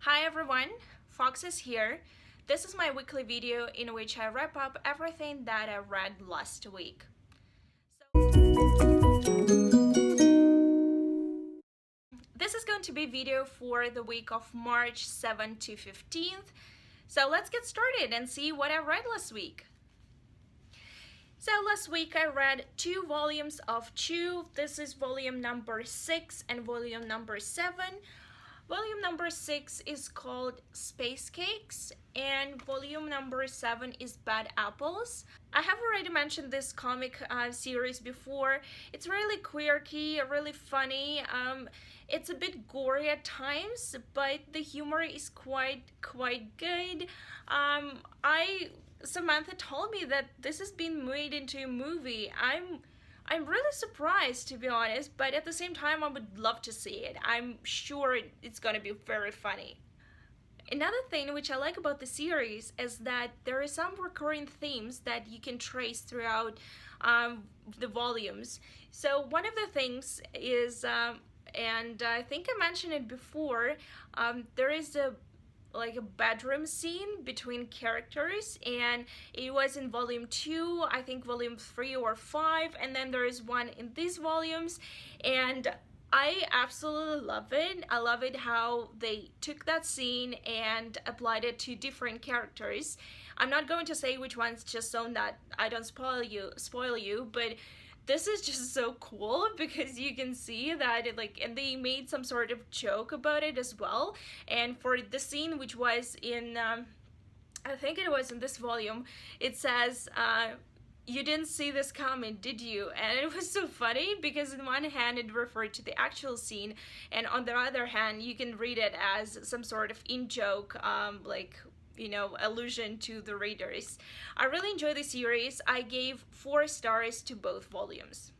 Hi everyone, Fox is here. This is my weekly video in which I wrap up everything that I read last week. This is going to be a video for the week of March 7th to 15th. So let's get started and see what I read last week. So last week I read 2 volumes of Chew. This is volume number 6 and volume number 7. Volume number 6 is called Space Cakes and volume number 7 is Bad Apples. I have already mentioned this comic series before. It's really quirky, really funny. It's a bit gory at times, but the humor is quite good. Samantha told me that this has been made into a movie. I'm really surprised, to be honest, but at the same time I would love to see it. I'm sure it's gonna be very funny. Another thing which I like about the series is that there are some recurring themes that you can trace throughout the volumes. So one of the things is, and I think I mentioned it before, there is a bedroom scene between characters, and it was in volume 2, I think volume 3 or 5, and then there is one in these volumes, and I absolutely love it. I love it how they took that scene and applied it to different characters. I'm not going to say which ones just so that I don't spoil you, but this is just so cool because you can see that and they made some sort of joke about it as well. And for the scene which was in I think it was in this volume, it says you didn't see this coming, did you? And it was so funny because in one hand it referred to the actual scene, and on the other hand you can read it as some sort of in-joke allusion to the readers. I really enjoy the series. I gave 4 stars to both volumes.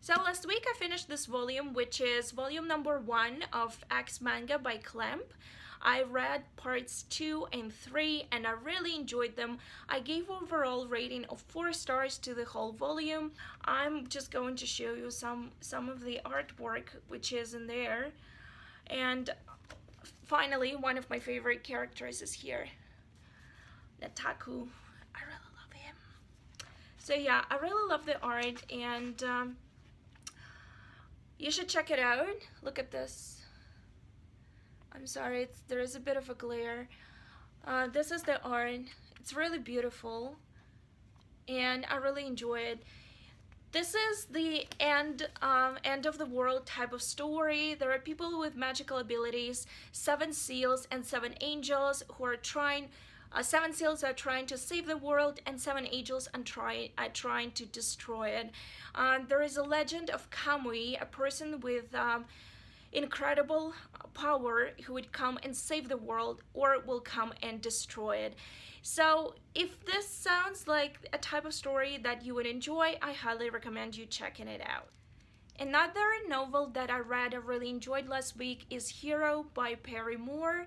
So last week I finished this volume, which is volume number 1 of X Manga by Clamp. I read parts 2 and 3 and I really enjoyed them. I gave overall rating of 4 stars to the whole volume. I'm just going to show you some of the artwork which is in there. And finally, one of my favorite characters is here, Nataku. I really love him. So yeah, I really love the art, and you should check it out. Look at this. I'm sorry, there is a bit of a glare. This is the art. It's really beautiful, and I really enjoy it. This is the end of the world type of story. There are people with magical abilities, 7 seals and 7 angels who are trying. 7 seals are trying to save the world, and 7 angels are trying to destroy it. There is a legend of Kamui, a person with incredible power who would come and save the world or will come and destroy it. So if this sounds like a type of story that you would enjoy, I highly recommend you checking it out. Another novel that I read I really enjoyed last week is Hero by Perry Moore.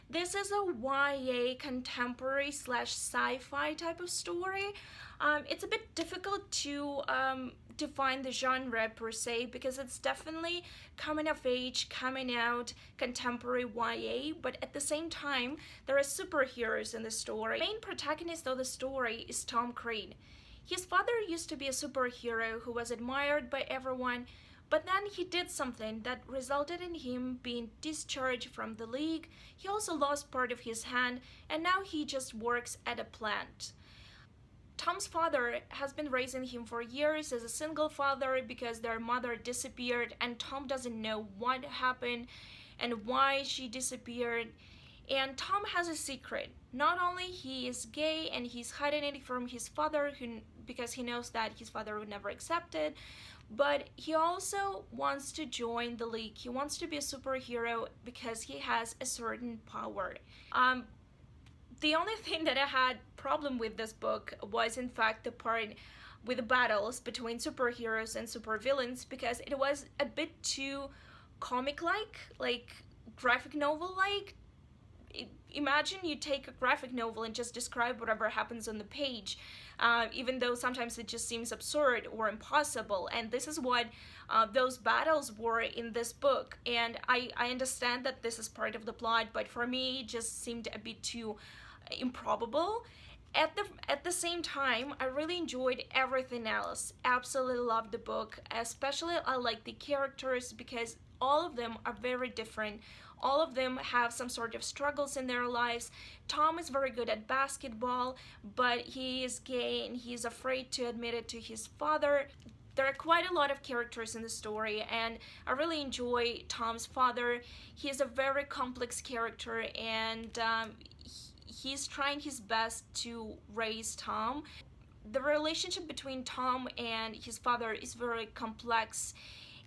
This is a YA contemporary / sci-fi type of story. It's a bit difficult to define the genre per se because it's definitely coming of age, coming out, contemporary YA, but at the same time there are superheroes in the story. The main protagonist of the story is Tom Crane. His father used to be a superhero who was admired by everyone, but then he did something that resulted in him being discharged from the league. He also lost part of his hand, and now he just works at a plant. Tom's father has been raising him for years as a single father because their mother disappeared, and Tom doesn't know what happened and why she disappeared. And Tom has a secret. Not only he is gay and he's hiding it from his father because he knows that his father would never accept it, but he also wants to join the league. He wants to be a superhero because he has a certain power. The only thing that I had problem with this book was in fact the part with the battles between superheroes and supervillains, because it was a bit too comic-like, like graphic novel-like. imagine you take a graphic novel and just describe whatever happens on the page, even though sometimes it just seems absurd or impossible. And this is what those battles were in this book. And I understand that this is part of the plot, but for me, it just seemed a bit too improbable. At the same time, I really enjoyed everything else. Absolutely loved the book. Especially I like the characters because all of them are very different. All of them have some sort of struggles in their lives. Tom is very good at basketball, but he is gay and he's afraid to admit it to his father. There are quite a lot of characters in the story, and I really enjoy Tom's father. He's a very complex character, and he's trying his best to raise Tom. The relationship between Tom and his father is very complex.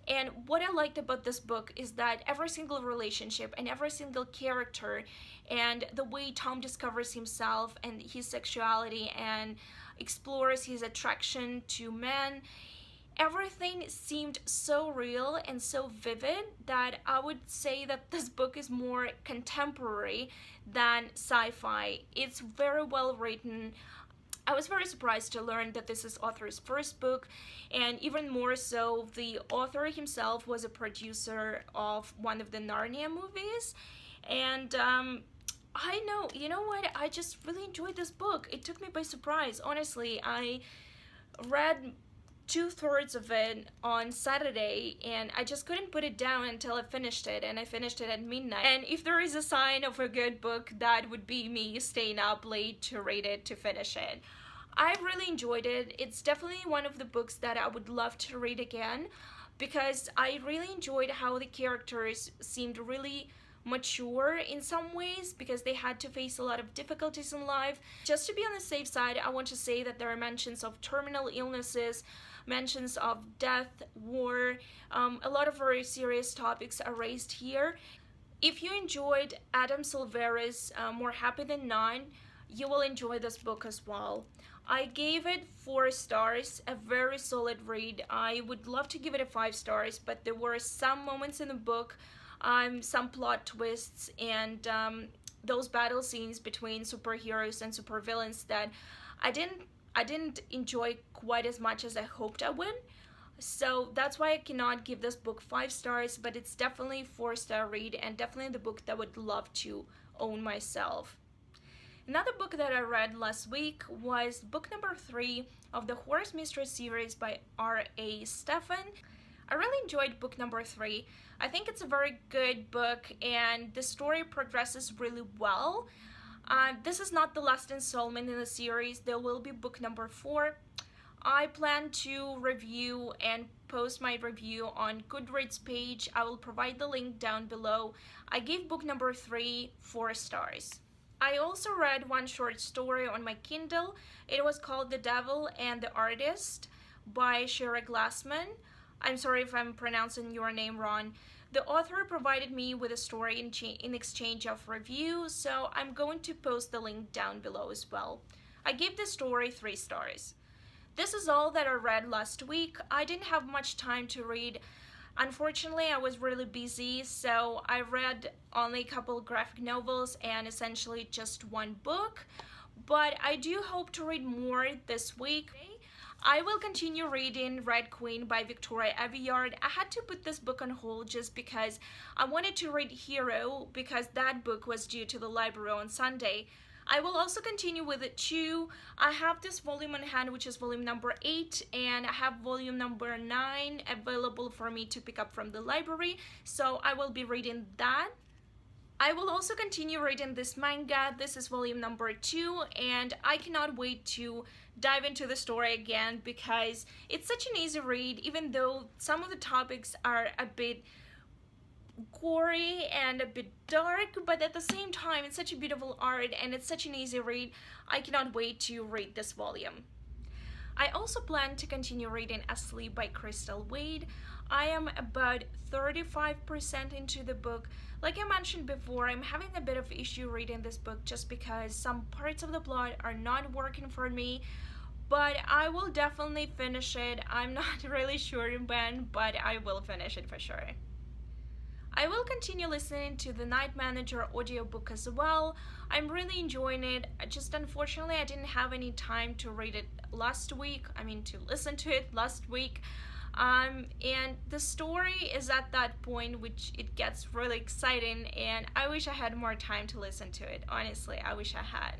And what I liked about this book is that every single relationship and every single character and the way Tom discovers himself and his sexuality and explores his attraction to men, everything seemed so real and so vivid that I would say that this book is more contemporary than sci-fi. It's very well written. I was very surprised to learn that this is author's first book, and even more so, the author himself was a producer of one of the Narnia movies. And I know, you know what, I just really enjoyed this book. It took me by surprise, honestly. I read 2/3 of it on Saturday, and I just couldn't put it down until I finished it, and I finished it at midnight. And if there is a sign of a good book, that would be me staying up late to read it, to finish it. I really enjoyed it. It's definitely one of the books that I would love to read again, because I really enjoyed how the characters seemed really mature in some ways, because they had to face a lot of difficulties in life. Just to be on the safe side, I want to say that there are mentions of terminal illnesses, mentions of death, war, a lot of very serious topics are raised here. If you enjoyed Adam Silvera's More Happy Than None, you will enjoy this book as well. I gave it 4 stars, a very solid read. I would love to give it a 5 stars, but there were some moments in the book, some plot twists, and those battle scenes between superheroes and supervillains that I didn't enjoy quite as much as I hoped I would. So that's why I cannot give this book 5 stars, but it's definitely a 4-star read, and definitely the book that I would love to own myself. Another book that I read last week was book number 3 of the Horse Mistress series by R.A. Stephan. I really enjoyed book number 3. I think it's a very good book, and the story progresses really well. This is not the last installment in the series. There will be book number 4. I plan to review and post my review on Goodreads page. I will provide the link down below. I gave book number 3 4 stars. I also read one short story on my Kindle. It was called The Devil and the Artist by Shira Glassman. I'm sorry if I'm pronouncing your name wrong. The author provided me with a story in exchange of review, so I'm going to post the link down below as well. I gave this story 3 stars. This is all that I read last week. I didn't have much time to read. Unfortunately, I was really busy, so I read only a couple graphic novels and essentially just one book. But I do hope to read more this week. I will continue reading Red Queen by Victoria Aveyard. I had to put this book on hold just because I wanted to read Hero, because that book was due to the library on Sunday. I will also continue with it too. I have this volume on hand, which is volume number 8, and I have volume number 9 available for me to pick up from the library, so I will be reading that. I will also continue reading this manga. This is volume number 2, and I cannot wait to dive into the story again because it's such an easy read, even though some of the topics are a bit gory and a bit dark, but at the same time it's such a beautiful art and it's such an easy read. I cannot wait to read this volume. I also plan to continue reading Asleep by Crystal Wade. I am about 35% into the book. Like I mentioned before, I'm having a bit of issue reading this book just because some parts of the plot are not working for me, but I will definitely finish it. I'm not really sure when, but I will finish it for sure. I will continue listening to the Night Manager audiobook as well. I'm really enjoying it. Just unfortunately I didn't have any time to read it last week. To listen to it last week. And the story is at that point which it gets really exciting, and I wish I had more time to listen to it. Honestly, I wish I had.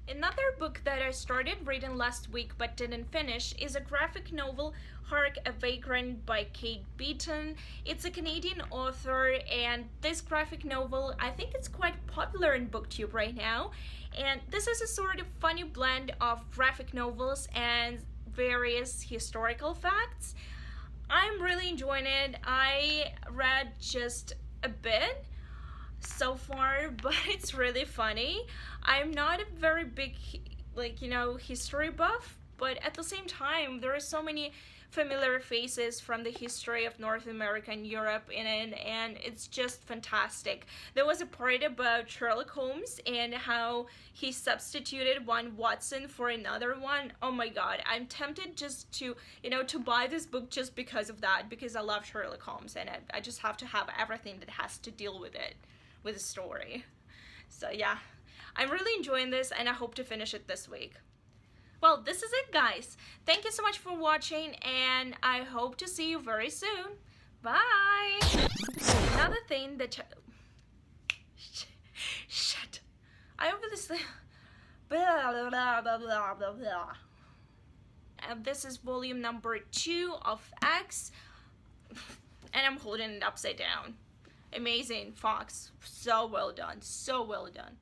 Another book that I started reading last week but didn't finish is a graphic novel, Hark a Vagrant by Kate Beaton. It's a Canadian author, and this graphic novel, I think it's quite popular in BookTube right now. And this is a sort of funny blend of graphic novels and various historical facts. I'm really enjoying it. I read just a bit so far, but it's really funny. I'm not a very big history buff, but at the same time there are so many familiar faces from the history of North America and Europe in it, and it's just fantastic. There was a part about Sherlock Holmes and how he substituted one Watson for another one. Oh my god, I'm tempted just to buy this book just because of that, because I love Sherlock Holmes, and I just have to have everything that has to deal with it, with the story. So yeah, I'm really enjoying this, and I hope to finish it this week. Well, this is it, guys. Thank you so much for watching, and I hope to see you very soon. Bye! Another thing that... Shut. I obviously... Blah, blah, blah, blah, blah, blah. And this is volume number 2 of X, and I'm holding it upside down. Amazing, Fox. So well done. So well done.